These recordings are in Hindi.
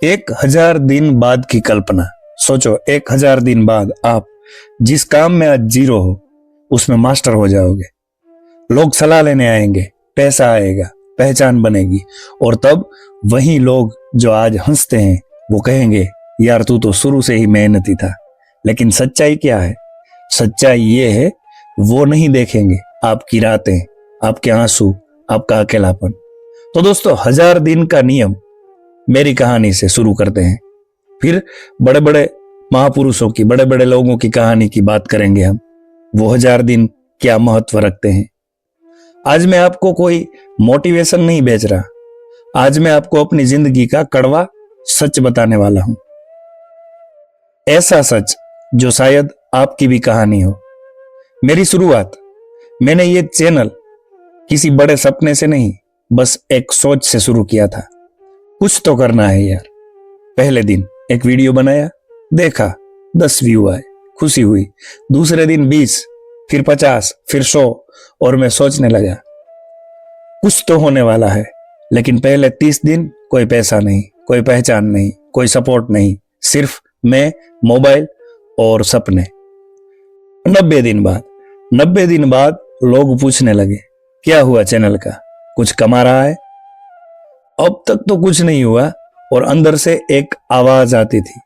1000 दिन बाद की कल्पना। सोचो 1000 दिन बाद आप जिस काम में आज जीरो हो उसमें मास्टर हो जाओगे। लोग सलाह लेने आएंगे, पैसा आएगा, पहचान बनेगी, और तब वही लोग जो आज हंसते हैं वो कहेंगे यार तू तो शुरू से ही मेहनती था। लेकिन सच्चाई क्या है? सच्चाई ये है, वो नहीं देखेंगे आपकी रातें, आपके आंसू, आपका अकेलापन। तो दोस्तों 1000 दिन का नियम मेरी कहानी से शुरू करते हैं, फिर बड़े बड़े महापुरुषों की, बड़े बड़े लोगों की कहानी की बात करेंगे हम। वो 1000 दिन क्या महत्व रखते हैं। आज मैं आपको कोई मोटिवेशन नहीं बेच रहा, आज मैं आपको अपनी जिंदगी का कड़वा सच बताने वाला हूं। ऐसा सच जो शायद आपकी भी कहानी हो। मेरी शुरुआत, मैंने ये चैनल किसी बड़े सपने से नहीं, बस एक सोच से शुरू किया था। कुछ तो करना है यार। पहले दिन एक वीडियो बनाया, देखा 10 व्यू आए, खुशी हुई। दूसरे दिन 20, फिर 50, फिर 100, और मैं सोचने लगा कुछ तो होने वाला है। लेकिन पहले 30 दिन कोई पैसा नहीं, कोई पहचान नहीं, कोई सपोर्ट नहीं, सिर्फ मैं, मोबाइल और सपने। 90 दिन बाद लोग पूछने लगे क्या हुआ चैनल का, कुछ कमा रहा है? अब तक तो कुछ नहीं हुआ, और अंदर से एक आवाज आती थी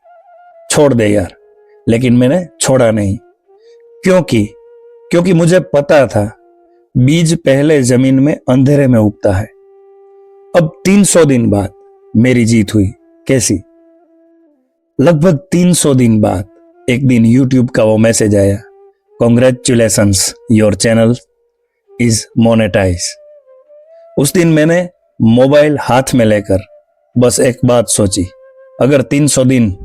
छोड़ दे यार। लेकिन मैंने छोड़ा नहीं, क्योंकि मुझे पता था बीज पहले जमीन में अंधेरे में उगता है। अब 300 दिन बाद मेरी जीत हुई। कैसी? लगभग 300 दिन बाद एक दिन यूट्यूब का वो मैसेज आया, congratulations your channel is monetize. उस दिन मैंने मोबाइल हाथ में लेकर बस एक बात सोची, अगर 300 दिन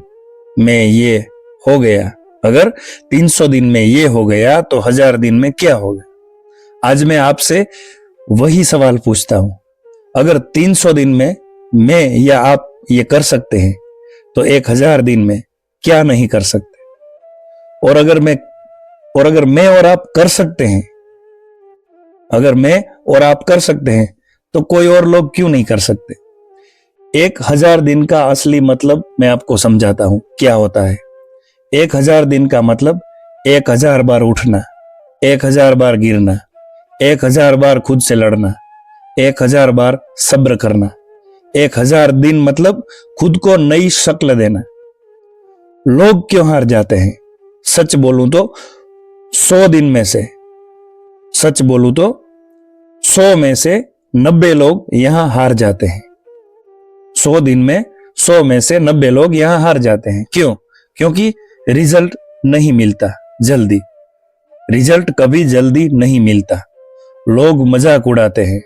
में ये हो गया, अगर 300 दिन में ये हो गया तो 1000 दिन में क्या होगा? आज मैं आपसे वही सवाल पूछता हूं। अगर 300 दिन में मैं या आप ये कर सकते हैं तो 1000 दिन में क्या नहीं कर सकते? और अगर मैं और आप कर सकते हैं, अगर मैं और आप कर सकते हैं तो कोई और लोग क्यों नहीं कर सकते? 1000 दिन का असली मतलब मैं आपको समझाता हूं क्या होता है। 1000 दिन का मतलब 1000 बार उठना, 1000 बार गिरना, 1000 बार खुद से लड़ना, 1000 बार सब्र करना। 1000 दिन मतलब खुद को नई शक्ल देना। लोग क्यों हार जाते हैं? सच बोलूं तो 100 दिन में से, सच बोलूं तो 100 में से 90 लोग यहां हार जाते हैं। 100 दिन में 100 में से 90 लोग यहां हार जाते हैं। क्यों? क्योंकि रिजल्ट नहीं मिलता जल्दी। रिजल्ट कभी जल्दी नहीं मिलता। लोग मजाक उड़ाते हैं,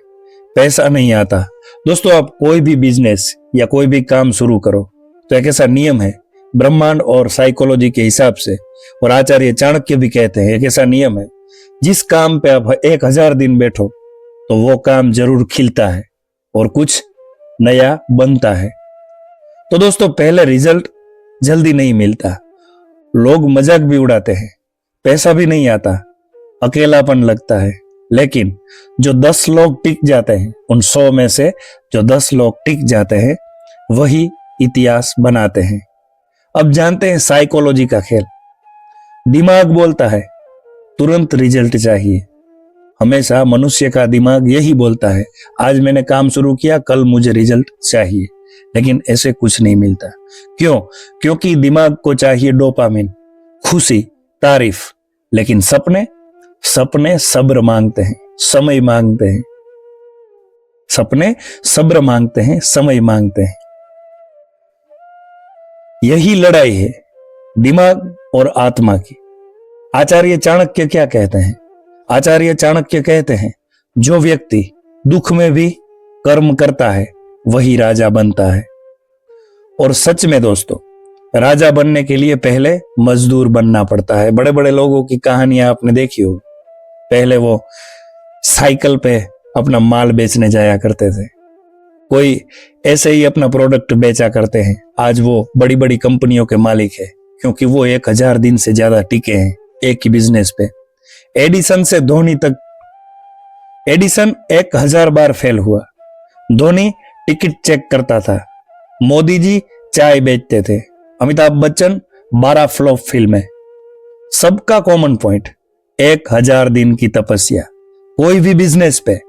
पैसा नहीं आता। दोस्तों आप कोई भी बिजनेस या कोई भी काम शुरू करो तो एक ऐसा नियम है, ब्रह्मांड और साइकोलॉजी के हिसाब से, और आचार्य चाणक्य भी कहते हैं एक ऐसा नियम है, जिस काम पे आप 1000 दिन बैठो तो वो काम जरूर खिलता है और कुछ नया बनता है। तो दोस्तों पहले रिजल्ट जल्दी नहीं मिलता, लोग मजाक भी उड़ाते हैं, पैसा भी नहीं आता, अकेलापन लगता है। लेकिन जो 10 लोग टिक जाते हैं, उन 100 में से जो 10 लोग टिक जाते हैं वही इतिहास बनाते हैं। अब जानते हैं साइकोलॉजी का खेल। दिमाग बोलता है तुरंत रिजल्ट चाहिए। हमेशा मनुष्य का दिमाग यही बोलता है, आज मैंने काम शुरू किया, कल मुझे रिजल्ट चाहिए। लेकिन ऐसे कुछ नहीं मिलता। क्यों? क्योंकि दिमाग को चाहिए डोपामिन, खुशी, तारीफ। लेकिन सपने सब्र मांगते हैं, समय मांगते हैं। सपने सब्र मांगते हैं, समय मांगते हैं। यही लड़ाई है दिमाग और आत्मा की। आचार्य चाणक्य क्या कहते हैं? आचार्य चाणक्य कहते हैं जो व्यक्ति दुख में भी कर्म करता है वही राजा बनता है। और सच में दोस्तों, राजा बनने के लिए पहले मजदूर बनना पड़ता है। बड़े बड़े लोगों की कहानियां आपने देखी होगी। पहले वो साइकिल पे अपना माल बेचने जाया करते थे, कोई ऐसे ही अपना प्रोडक्ट बेचा करते हैं। आज वो बड़ी बड़ी कंपनियों के मालिक है, क्योंकि वो 1000 दिन से ज्यादा टिके हैं एक ही बिजनेस पे। एडिसन से धोनी तक, एडिसन 1000 बार फेल हुआ, धोनी टिकट चेक करता था, मोदी जी चाय बेचते थे, अमिताभ बच्चन 12 फ्लॉप फिल्में। सबका कॉमन पॉइंट 1000 दिन की तपस्या। कोई भी बिजनेस पे,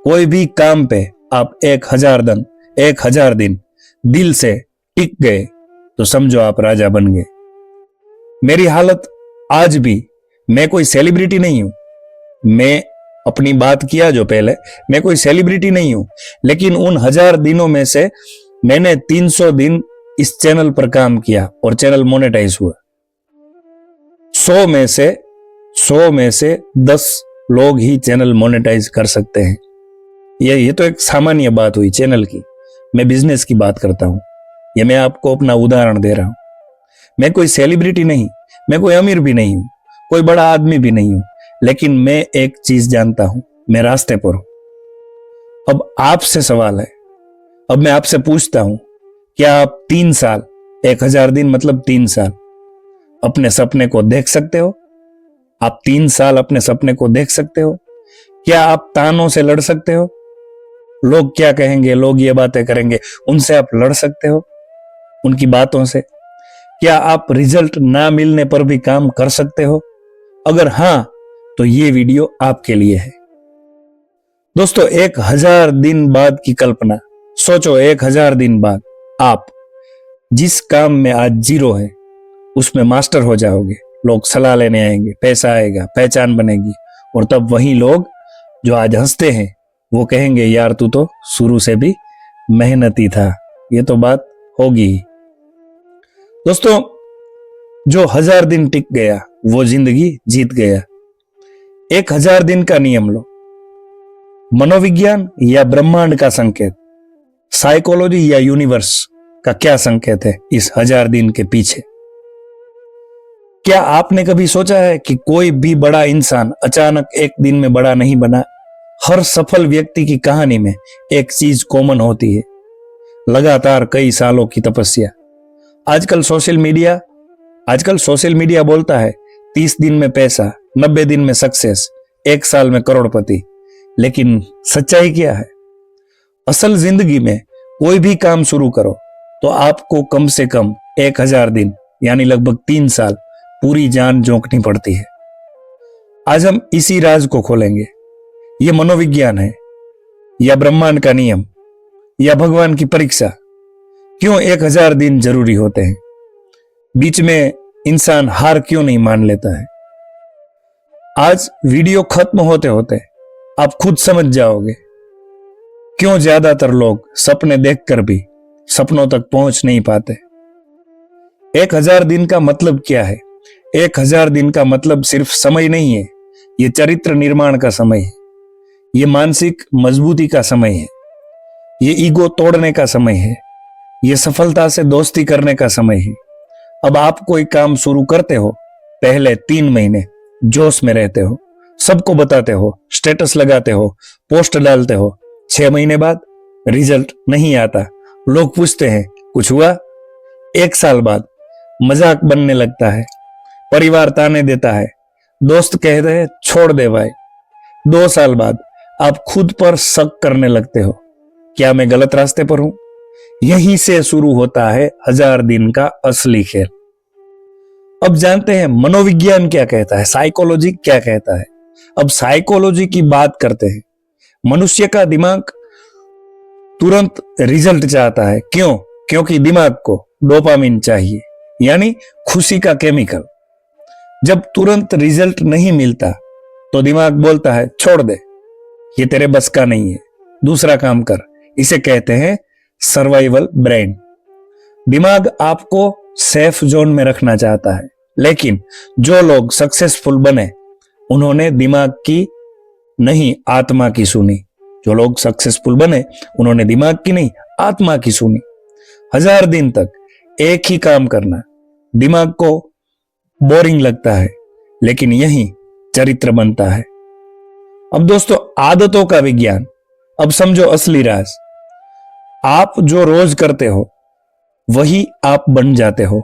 कोई भी काम पे आप 1000 दिन दिल से टिक गए तो समझो आप राजा बन गए। मेरी हालत आज भी, मैं कोई सेलिब्रिटी नहीं हूं, मैं अपनी बात किया जो पहले, मैं कोई सेलिब्रिटी नहीं हूं, लेकिन उन 1000 दिनों में से मैंने 300 दिन इस चैनल पर काम किया और चैनल मोनेटाइज हुआ। 100 में से 10 लोग ही चैनल मोनेटाइज कर सकते हैं। ये तो एक सामान्य बात हुई चैनल की। मैं बिजनेस की बात करता हूं, ये मैं आपको अपना उदाहरण दे रहा हूं। मैं कोई सेलिब्रिटी नहीं, मैं कोई अमीर भी नहीं हूं, कोई बड़ा आदमी भी नहीं हूं, लेकिन मैं एक चीज जानता हूं, मैं रास्ते पर हूं। अब आपसे सवाल है, अब मैं आपसे पूछता हूं, क्या आप 3 साल, 1000 दिन मतलब 3 साल अपने सपने को देख सकते हो? आप 3 साल अपने सपने को देख सकते हो? क्या आप तानों से लड़ सकते हो? लोग क्या कहेंगे, लोग ये बातें करेंगे, उनसे आप लड़ सकते हो? उनकी बातों से? क्या आप रिजल्ट ना मिलने पर भी काम कर सकते हो? अगर हां, तो ये वीडियो आपके लिए है। दोस्तों, 1000 दिन बाद की कल्पना सोचो। 1000 दिन बाद आप जिस काम में आज जीरो है उसमें मास्टर हो जाओगे। लोग सलाह लेने आएंगे, पैसा आएगा, पहचान बनेगी, और तब वही लोग जो आज हंसते हैं वो कहेंगे, यार तू तो शुरू से भी मेहनती था। ये तो बात होगी ही। दोस्तों, जो 1000 दिन टिक गया वो जिंदगी जीत गया। 1000 दिन का नियम लो। मनोविज्ञान या ब्रह्मांड का संकेत, साइकोलॉजी या यूनिवर्स का क्या संकेत है इस 1000 दिन के पीछे? क्या आपने कभी सोचा है कि कोई भी बड़ा इंसान अचानक एक दिन में बड़ा नहीं बना? हर सफल व्यक्ति की कहानी में एक चीज कॉमन होती है, लगातार कई सालों की तपस्या। आजकल सोशल मीडिया बोलता है 30 दिन में पैसा, 90 दिन में सक्सेस, 1 साल में करोड़पति। लेकिन सच्चाई क्या है? असल जिंदगी में कोई भी काम शुरू करो तो आपको कम से कम 1000 दिन यानी लगभग 3 साल पूरी जान झोंकनी पड़ती है। आज हम इसी राज को खोलेंगे। यह मनोविज्ञान है या ब्रह्मांड का नियम या भगवान की परीक्षा? क्यों 1000 दिन जरूरी होते हैं? बीच में इंसान हार क्यों नहीं मान लेता है? आज वीडियो खत्म होते होते आप खुद समझ जाओगे क्यों ज्यादातर लोग सपने देखकर भी सपनों तक पहुंच नहीं पाते। 1000 दिन का मतलब क्या है? 1000 दिन का मतलब सिर्फ समय नहीं है, यह चरित्र निर्माण का समय है, यह मानसिक मजबूती का समय है, यह ईगो तोड़ने का समय है, यह सफलता से दोस्ती करने का समय है। अब आप कोई काम शुरू करते हो, पहले 3 महीने जोश में रहते हो, सबको बताते हो, स्टेटस लगाते हो, पोस्ट डालते हो। 6 महीने बाद रिजल्ट नहीं आता, लोग पूछते हैं कुछ हुआ? 1 साल बाद मजाक बनने लगता है, परिवार ताने देता है, दोस्त कहते हैं छोड़ दे भाई। 2 साल बाद आप खुद पर शक करने लगते हो, क्या मैं गलत रास्ते पर हूं? यहीं से शुरू होता है 1000 दिन का असली खेल। अब जानते हैं मनोविज्ञान क्या कहता है, साइकोलॉजी क्या कहता है। अब साइकोलॉजी की बात करते हैं। मनुष्य का दिमाग तुरंत रिजल्ट चाहता है। क्यों? क्योंकि दिमाग को डोपामिन चाहिए, यानी खुशी का केमिकल। जब तुरंत रिजल्ट नहीं मिलता तो दिमाग बोलता है छोड़ दे, ये तेरे बस का नहीं है, दूसरा काम कर। इसे कहते हैं सर्वाइवल ब्रेन। दिमाग आपको सेफ जोन में रखना चाहता है, लेकिन जो लोग सक्सेसफुल बने उन्होंने दिमाग की नहीं आत्मा की सुनी। जो लोग सक्सेसफुल बने उन्होंने दिमाग की नहीं आत्मा की सुनी। 1000 दिन तक एक ही काम करना दिमाग को बोरिंग लगता है, लेकिन यही चरित्र बनता है। अब दोस्तों, आदतों का विज्ञान। अब समझो असली राज। आप जो रोज करते हो वही आप बन जाते हो।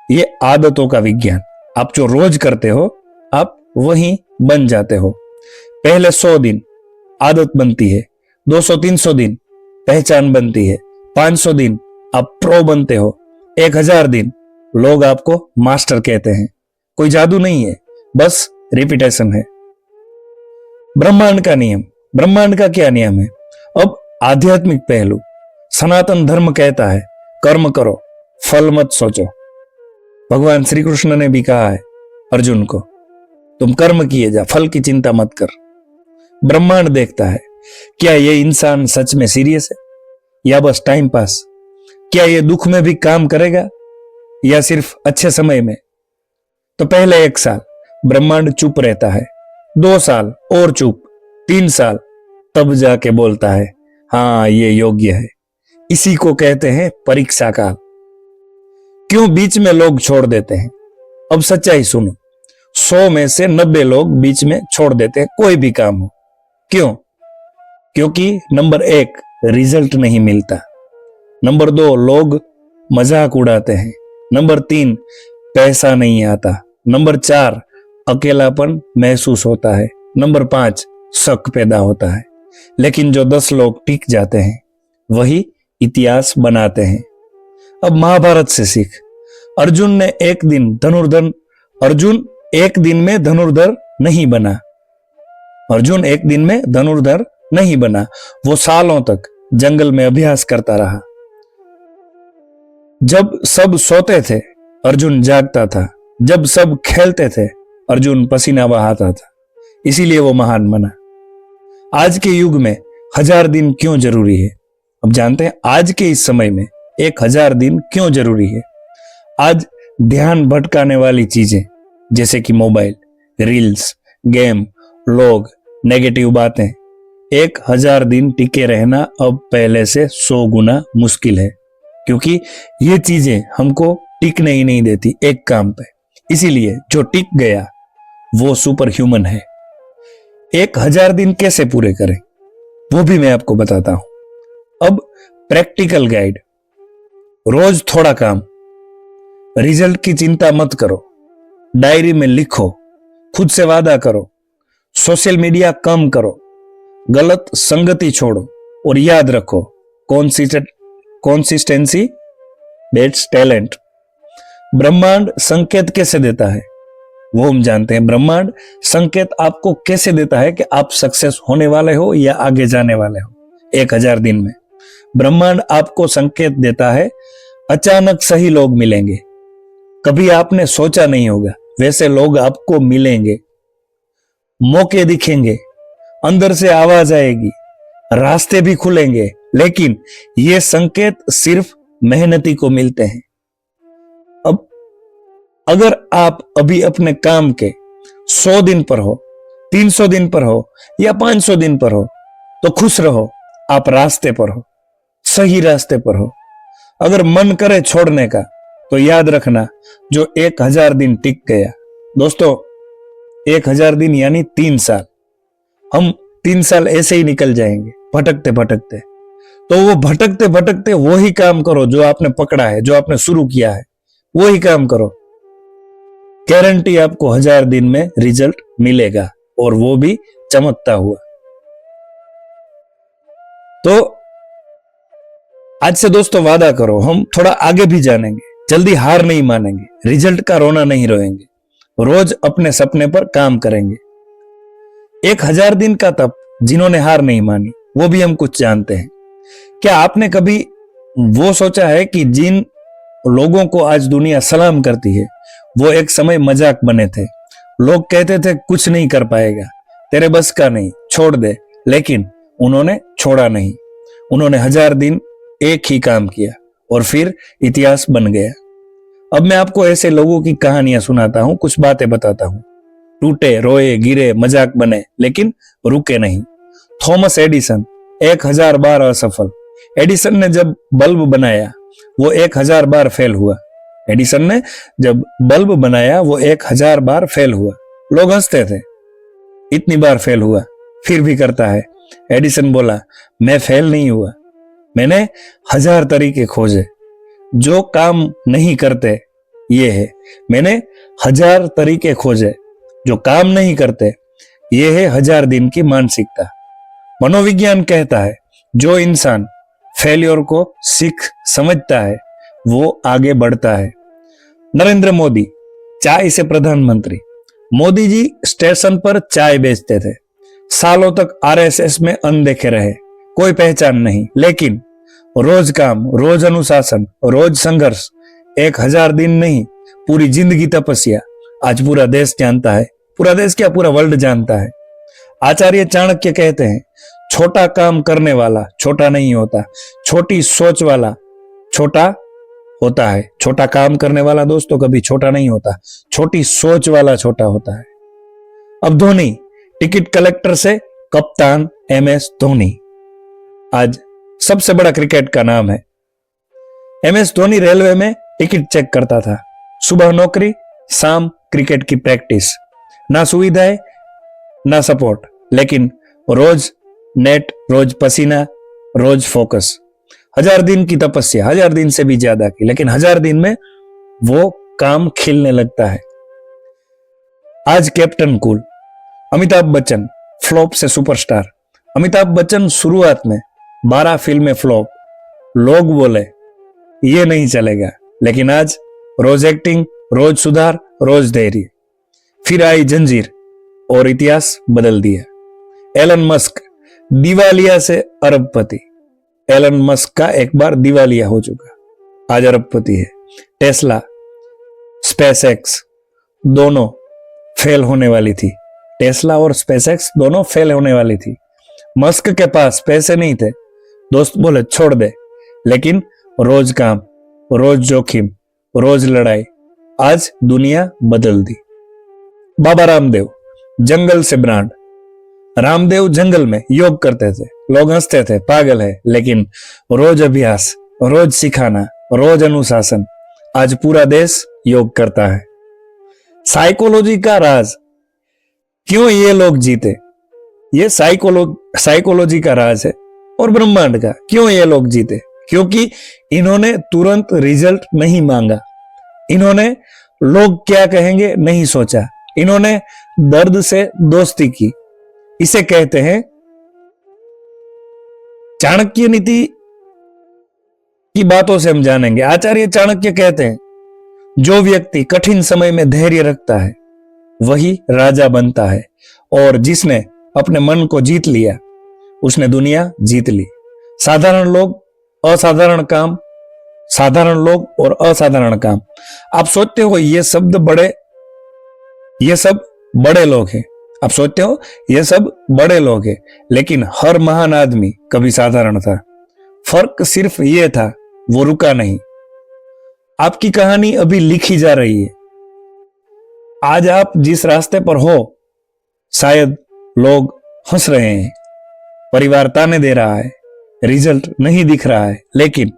ये आदतों का विज्ञान। आप जो रोज करते हो आप वही बन जाते हो। पहले 100 दिन आदत बनती है, 200-300 दिन पहचान बनती है, 500 दिन आप प्रो बनते हो, 1000 दिन लोग आपको मास्टर कहते हैं। कोई जादू नहीं है, बस रिपीटेशन है। ब्रह्मांड का नियम, ब्रह्मांड का क्या नियम है? अब आध्यात्मिक पहलू, सनातन धर्म कहता है कर्म करो, फल मत सोचो। भगवान श्री कृष्ण ने भी कहा है अर्जुन को, तुम कर्म किए जा, फल की चिंता मत कर। ब्रह्मांड देखता है क्या ये इंसान सच में सीरियस है या बस टाइम पास? क्या ये दुख में भी काम करेगा या सिर्फ अच्छे समय में? तो पहले 1 साल ब्रह्मांड चुप रहता है, 2 साल और चुप, 3 साल, तब जाके बोलता है हाँ ये योग्य है। इसी को कहते हैं परीक्षा काल। क्यों बीच में लोग छोड़ देते हैं? अब सच्चाई सुनो, 100 में से 90 लोग बीच में छोड़ देते हैं कोई भी काम हो। क्यों? क्योंकि नंबर 1 रिजल्ट नहीं मिलता, नंबर 2 लोग मजाक उड़ाते हैं, नंबर 3 पैसा नहीं आता, नंबर 4 अकेलापन महसूस होता है, नंबर 5 शक पैदा होता है। लेकिन जो 10 लोग टिक जाते हैं वही इतिहास बनाते हैं। अब महाभारत से सीख, अर्जुन ने एक दिन अर्जुन एक दिन में धनुर्धर नहीं बना। अर्जुन एक दिन में धनुर्धर नहीं बना, वो सालों तक जंगल में अभ्यास करता रहा। जब सब सोते थे अर्जुन जागता था, जब सब खेलते थे अर्जुन पसीना बहाता था, इसीलिए वो महान बना। आज के युग में 1000 दिन क्यों जरूरी है? अब जानते हैं आज के इस समय में 1000 दिन क्यों जरूरी है। आज ध्यान भटकाने वाली चीजें जैसे कि मोबाइल, रील्स, गेम, लोग, नेगेटिव बातें, 1000 दिन टिके रहना अब पहले से 100 गुना मुश्किल है, क्योंकि ये चीजें हमको टिकने ही नहीं देती एक काम पे। इसीलिए जो टिक गया वो सुपर ह्यूमन है। 1000 दिन कैसे पूरे करें वो भी मैं आपको बताता हूं। अब प्रैक्टिकल गाइड, रोज थोड़ा काम, रिजल्ट की चिंता मत करो, डायरी में लिखो, खुद से वादा करो, सोशल मीडिया कम करो, गलत संगति छोड़ो और याद रखो कंसिस्टेंसी दैट्स टैलेंट। ब्रह्मांड संकेत कैसे देता है वो हम जानते हैं। ब्रह्मांड संकेत आपको कैसे देता है कि आप सक्सेस होने वाले हो या आगे जाने वाले हो। 1000 दिन में ब्रह्मांड आपको संकेत देता है अचानक सही लोग मिलेंगे, कभी आपने सोचा नहीं होगा वैसे लोग आपको मिलेंगे, मौके दिखेंगे, अंदर से आवाज आएगी, रास्ते भी खुलेंगे। लेकिन ये संकेत सिर्फ मेहनती को मिलते हैं। अब अगर आप अभी अपने काम के 100 दिन पर हो, 300 दिन पर हो या 500 दिन पर हो तो खुश रहो, आप रास्ते पर हो, सही रास्ते पर हो। अगर मन करे छोड़ने का तो याद रखना जो 1000 दिन टिक गया। दोस्तों 1000 दिन यानी 3 साल, हम 3 साल ऐसे ही निकल जाएंगे भटकते भटकते। तो वो भटकते भटकते वो ही काम करो जो आपने पकड़ा है, जो आपने शुरू किया है, वो ही काम करो। गारंटी आपको 1000 दिन में रिजल्ट मिलेगा और वो भी चमकता हुआ। तो आज से दोस्तों वादा करो, हम थोड़ा आगे भी जानेंगे, जल्दी हार नहीं मानेंगे, रिजल्ट का रोना नहीं रोएंगे, रोज अपने सपने पर काम करेंगे। 1000 दिन का तप जिन्होंने हार नहीं मानी वो भी हम कुछ जानते हैं। क्या आपने कभी वो सोचा है कि जिन लोगों को आज दुनिया सलाम करती है वो एक समय मजाक बने थे? लोग कहते थे कुछ नहीं कर पाएगा, तेरे बस का नहीं, छोड़ दे। लेकिन उन्होंने छोड़ा नहीं, उन्होंने 1000 दिन एक ही काम किया और फिर इतिहास बन गया। अब मैं आपको ऐसे लोगों की कहानियां सुनाता हूं, कुछ बातें बताता हूं। टूटे, रोए, गिरे, मजाक बने, लेकिन रुके नहीं। थॉमस एडिसन 1000 बार असफल। एडिसन ने जब बल्ब बनाया वो 1000 बार फेल हुआ। एडिसन ने जब बल्ब बनाया वो 1000 बार फेल हुआ। लोग हंसते थे, इतनी बार फेल हुआ फिर भी करता है। एडिसन बोला मैं फेल नहीं हुआ, मैंने 1000 तरीके खोजे, जो काम नहीं करते ये है। मैंने 1000 तरीके खोजे, जो काम नहीं करते ये है 1000 दिन की मानसिकता। मनोविज्ञान कहता है जो इंसान फेलियर को सीख समझता है वो आगे बढ़ता है। नरेंद्र मोदी चाय से प्रधानमंत्री। मोदी जी स्टेशन पर चाय बेचते थे, सालों तक आरएसएस में अनदेखे रहे, कोई पहचान नहीं, लेकिन रोज काम, रोज अनुशासन, रोज संघर्ष, 1000 दिन नहीं, पूरी जिंदगी तपस्या। आज पूरा देश जानता है, पूरा देश क्या, पूरा वर्ल्ड जानता है। आचार्य चाणक्य कहते हैं, छोटा काम करने वाला छोटा नहीं होता, छोटी सोच वाला छोटा होता है। छोटा काम करने वाला दोस्तों कभी छोटा नहीं होता, छोटी सोच वाला छोटा होता है। अब धोनी टिकट कलेक्टर से कप्तान MS धोनी आज सबसे बड़ा क्रिकेट का नाम है। MS धोनी रेलवे में टिकट चेक करता था, सुबह नौकरी, शाम क्रिकेट की प्रैक्टिस, ना सुविधाएं ना सपोर्ट, लेकिन रोज नेट, रोज पसीना, रोज फोकस। 1000 दिन की तपस्या, 1000 दिन से भी ज्यादा की, लेकिन 1000 दिन में वो काम खिलने लगता है। आज captain cool. Amitabh Bachchan flop से सुपरस्टार। अमिताभ बच्चन शुरुआत में 12 फिल्में फ्लॉप, लोग बोले ये नहीं चलेगा, लेकिन आज रोज एक्टिंग, रोज सुधार, रोज धैर्य। फिर आई जंजीर और इतिहास बदल दिया। एलन मस्क दिवालिया से अरबपति। एलन मस्क का एक बार दिवालिया हो चुका, आज अरबपति है। टेस्ला, स्पेसएक्स दोनों फेल होने वाली थी। टेस्ला और स्पेसएक्स दोनों फेल होने वाली थी। मस्क के पास पैसे नहीं थे, दोस्त बोले छोड़ दे, लेकिन रोज काम, रोज जोखिम, रोज लड़ाई, आज दुनिया बदल दी। बाबा रामदेव जंगल से ब्रांड। रामदेव जंगल में योग करते थे, लोग हंसते थे, पागल है, लेकिन रोज अभ्यास, रोज सिखाना, रोज अनुशासन, आज पूरा देश योग करता है। साइकोलॉजी का राज, क्यों ये लोग जीते, ये साइकोलॉजी का राज है। और ब्रह्मांड का, क्यों ये लोग जीते, क्योंकि इन्होंने तुरंत रिजल्ट नहीं मांगा, इन्होंने लोग क्या कहेंगे नहीं सोचा, इन्होंने दर्द से दोस्ती की। इसे कहते हैं चाणक्य नीति की बातों से हम जानेंगे। आचार्य चाणक्य कहते हैं, जो व्यक्ति कठिन समय में धैर्य रखता है वही राजा बनता है, और जिसने अपने मन को जीत लिया उसने दुनिया जीत ली। साधारण लोग, असाधारण काम, साधारण लोग और असाधारण काम। आप सोचते हो ये सब बड़े लोग हैं, आप सोचते हो ये सब बड़े लोग हैं, लेकिन हर महान आदमी कभी साधारण था। फर्क सिर्फ ये था, वो रुका नहीं। आपकी कहानी अभी लिखी जा रही है। आज आप जिस रास्ते पर हो, शायद लोग हंस रहे हैं, परिवार ताने दे रहा है, रिजल्ट नहीं दिख रहा है, लेकिन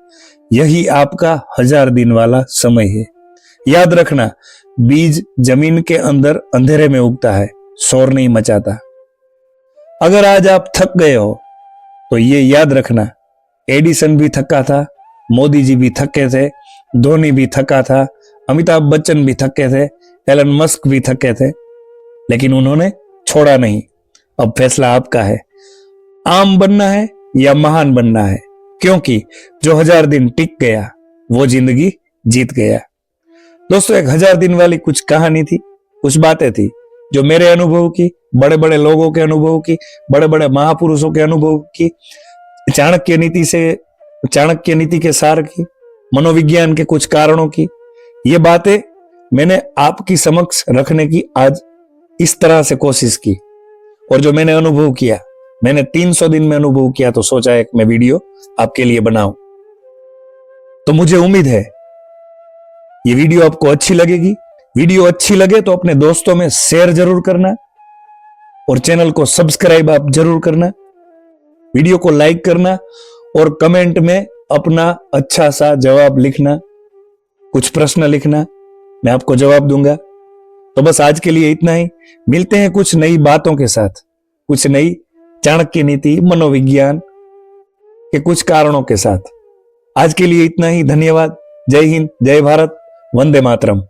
यही आपका 1000 दिन वाला समय है। याद रखना, बीज जमीन के अंदर अंधेरे में उगता है, शोर नहीं मचाता। अगर आज आप थक गए हो तो ये याद रखना, एडिसन भी थका था, मोदी जी भी थके थे, धोनी भी थका था, अमिताभ बच्चन भी थके थे, एलन मस्क भी थके थे, लेकिन उन्होंने छोड़ा नहीं। अब फैसला आपका है, आम बनना है या महान बनना है, क्योंकि जो 1000 दिन टिक गया वो जिंदगी जीत गया। दोस्तों, एक 1000 दिन वाली कुछ कहानी थी, कुछ बातें थी जो मेरे अनुभव की, बड़े बड़े लोगों के अनुभव की, बड़े बड़े महापुरुषों के अनुभव की, चाणक्य नीति के सार की, मनोविज्ञान के कुछ कारणों की। ये बातें मैंने आपकी समक्ष रखने की आज इस तरह से कोशिश की, और जो मैंने अनुभव किया, मैंने 300 दिन में अनुभव किया, तो सोचा एक मैं वीडियो आपके लिए बनाऊं। तो मुझे उम्मीद है ये वीडियो आपको अच्छी लगेगी। वीडियो अच्छी लगे तो अपने दोस्तों में शेयर जरूर करना, और चैनल को सब्सक्राइब आप जरूर करना, वीडियो को लाइक करना, और कमेंट में अपना अच्छा सा जवाब लिखना, कुछ प्रश्न लिखना, मैं आपको जवाब दूंगा। तो बस आज के लिए इतना ही। मिलते हैं कुछ नई बातों के साथ, कुछ नई चाणक्य नीति, मनोविज्ञान के कुछ कारणों के साथ। आज के लिए इतना ही। धन्यवाद। जय हिंद, जय भारत, वंदे मातरम।